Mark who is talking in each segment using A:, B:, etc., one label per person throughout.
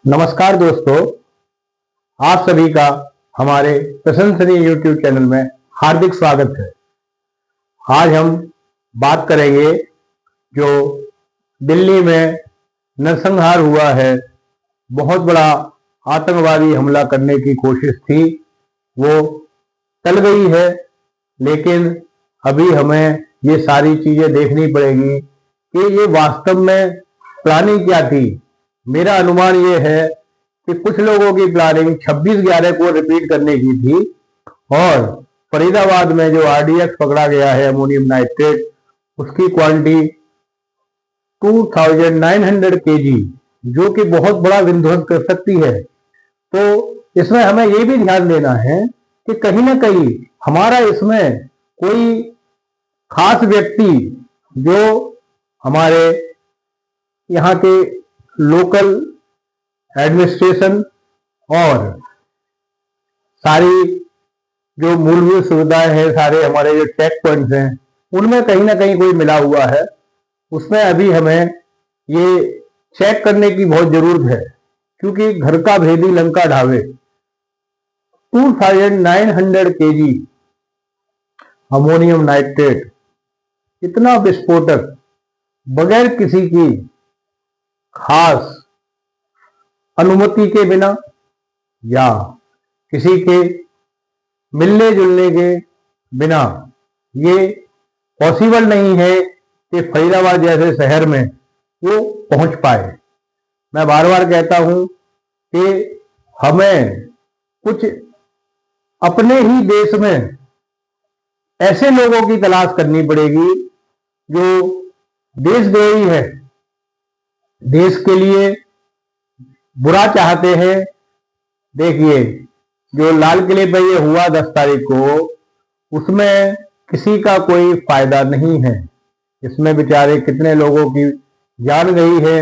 A: नमस्कार दोस्तों, आप सभी का हमारे प्रशंसनीय यूट्यूब चैनल में हार्दिक स्वागत है। आज हम बात करेंगे जो दिल्ली में नरसंहार हुआ है, बहुत बड़ा आतंकवादी हमला करने की कोशिश थी, वो टल गई है। लेकिन अभी हमें ये सारी चीजें देखनी पड़ेगी कि ये वास्तव में प्लानिंग क्या थी। मेरा अनुमान ये है कि कुछ लोगों की प्लानिंग 26/11 को रिपीट करने की थी और फरीदाबाद में जो आरडीएक्स पकड़ा गया है अमोनियम नाइट्रेट, उसकी क्वांटिटी 2900 केजी, जो कि बहुत बड़ा विध्वंस कर सकती है। तो इसमें हमें ये भी ध्यान देना है कि कहीं ना कहीं हमारा इसमें कोई खास व्यक्ति जो हमारे यहाँ के लोकल एडमिनिस्ट्रेशन और सारी जो मूलभूत सुविधाएं हैं, सारे हमारे जो चेक पॉइंट्स हैं, उनमें कहीं ना कहीं कोई मिला हुआ है। उसमें अभी हमें ये चेक करने की बहुत जरूरत है, क्योंकि घर का भेदी लंका ढावे। 2900 केजी अमोनियम नाइट्रेट, इतना विस्फोटक, बगैर किसी की खास अनुमति के बिना या किसी के मिलने जुलने के बिना ये पॉसिबल नहीं है कि फरीदाबाद जैसे शहर में वो पहुंच पाए। मैं बार बार कहता हूं कि हमें कुछ अपने ही देश में ऐसे लोगों की तलाश करनी पड़ेगी जो देशद्रोही है, देश के लिए बुरा चाहते हैं। देखिए, जो लाल किले पर ये हुआ 10 तारीख को, उसमें किसी का कोई फायदा नहीं है। इसमें बेचारे कितने लोगों की जान गई है,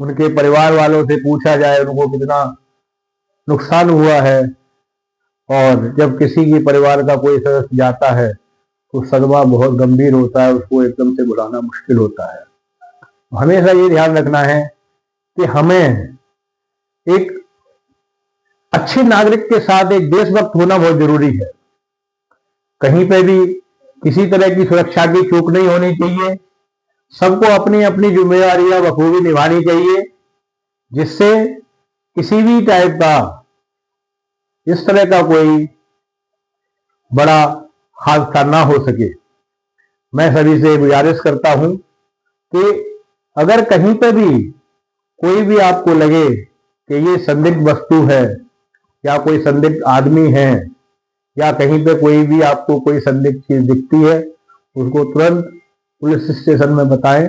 A: उनके परिवार वालों से पूछा जाए उनको कितना नुकसान हुआ है। और जब किसी की परिवार का कोई सदस्य जाता है तो सदमा बहुत गंभीर होता है, उसको एकदम से भुलाना मुश्किल होता है। हमेशा ये ध्यान रखना है कि हमें एक अच्छे नागरिक के साथ एक देशभक्त होना बहुत जरूरी है। कहीं पे भी किसी तरह की सुरक्षा की चूक नहीं होनी चाहिए। सबको अपनी अपनी जिम्मेदारियां बखूबी निभानी चाहिए, जिससे किसी भी टाइप का इस तरह का कोई बड़ा हादसा ना हो सके। मैं सभी से गुजारिश करता हूं कि अगर कहीं पे भी कोई भी आपको लगे कि ये संदिग्ध वस्तु है या कोई संदिग्ध आदमी है या कहीं पे कोई भी आपको कोई संदिग्ध चीज दिखती है, उसको तुरंत पुलिस स्टेशन में बताएं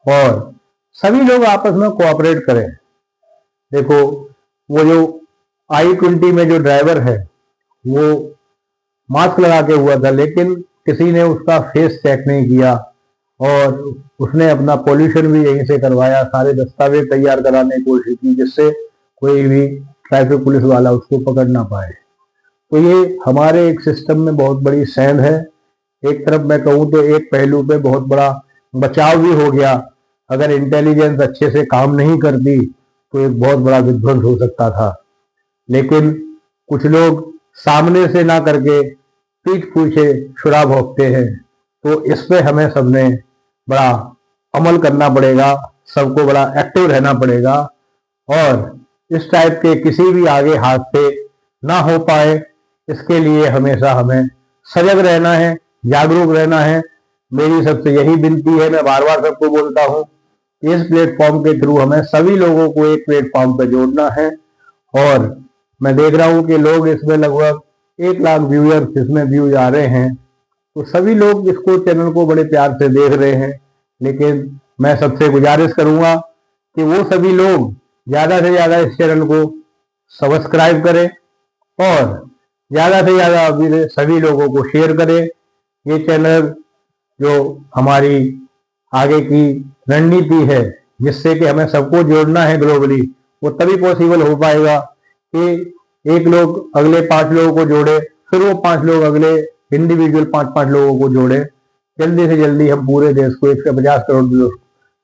A: और सभी लोग आपस में कोऑपरेट करें। देखो, वो जो I-20 में जो ड्राइवर है वो मास्क लगा के हुआ था, लेकिन किसी ने उसका फेस चेक नहीं किया और उसने अपना पॉल्यूशन भी यहीं से करवाया, सारे दस्तावेज तैयार कराने की कोशिश की, जिससे कोई भी ट्रैफिक पुलिस वाला उसको पकड़ ना पाए। तो ये हमारे एक सिस्टम में बहुत बड़ी सेंध है। एक तरफ मैं कहूँ तो एक पहलू पे बहुत बड़ा बचाव भी हो गया। अगर इंटेलिजेंस अच्छे से काम नहीं करती तो एक बहुत बड़ा विध्वंस हो सकता था। लेकिन कुछ लोग सामने से ना करके पीठ पीछे छुरा भोंकते हैं। तो इस पे हमें सबने बड़ा अमल करना पड़ेगा, सबको बड़ा एक्टिव रहना पड़ेगा और इस टाइप के किसी भी आगे हादसे ना हो पाए, इसके लिए हमेशा हमें सजग रहना है, जागरूक रहना है। मेरी सबसे यही विनती है, मैं बार बार सबको बोलता हूँ, इस प्लेटफॉर्म के थ्रू हमें सभी लोगों को एक प्लेटफॉर्म पर जोड़ना है। और मैं देख रहा हूँ कि लोग इसमें लगभग 1 लाख व्यूअर्स इसमें व्यूज आ रहे हैं, तो सभी लोग इसको चैनल को बड़े प्यार से देख रहे हैं। लेकिन मैं सबसे गुजारिश करूंगा कि वो सभी लोग ज्यादा से ज्यादा इस चैनल को सब्सक्राइब करें और ज्यादा से ज्यादा सभी लोगों को शेयर करें। ये चैनल जो हमारी आगे की रणनीति है, जिससे कि हमें सबको जोड़ना है ग्लोबली, वो तभी पॉसिबल हो पाएगा कि एक लोग अगले 5 लोगों को जोड़े, फिर वो 5 लोग अगले इंडिविजुअल 5-5 लोगों को जोड़े। जल्दी से जल्दी हम पूरे देश को 150 करोड़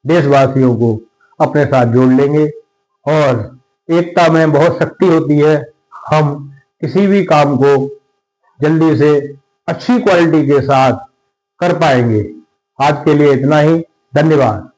A: देशवासियों को अपने साथ जोड़ लेंगे और एकता में बहुत शक्ति होती है। हम किसी भी काम को जल्दी से अच्छी क्वालिटी के साथ कर पाएंगे। आज के लिए इतना ही। धन्यवाद।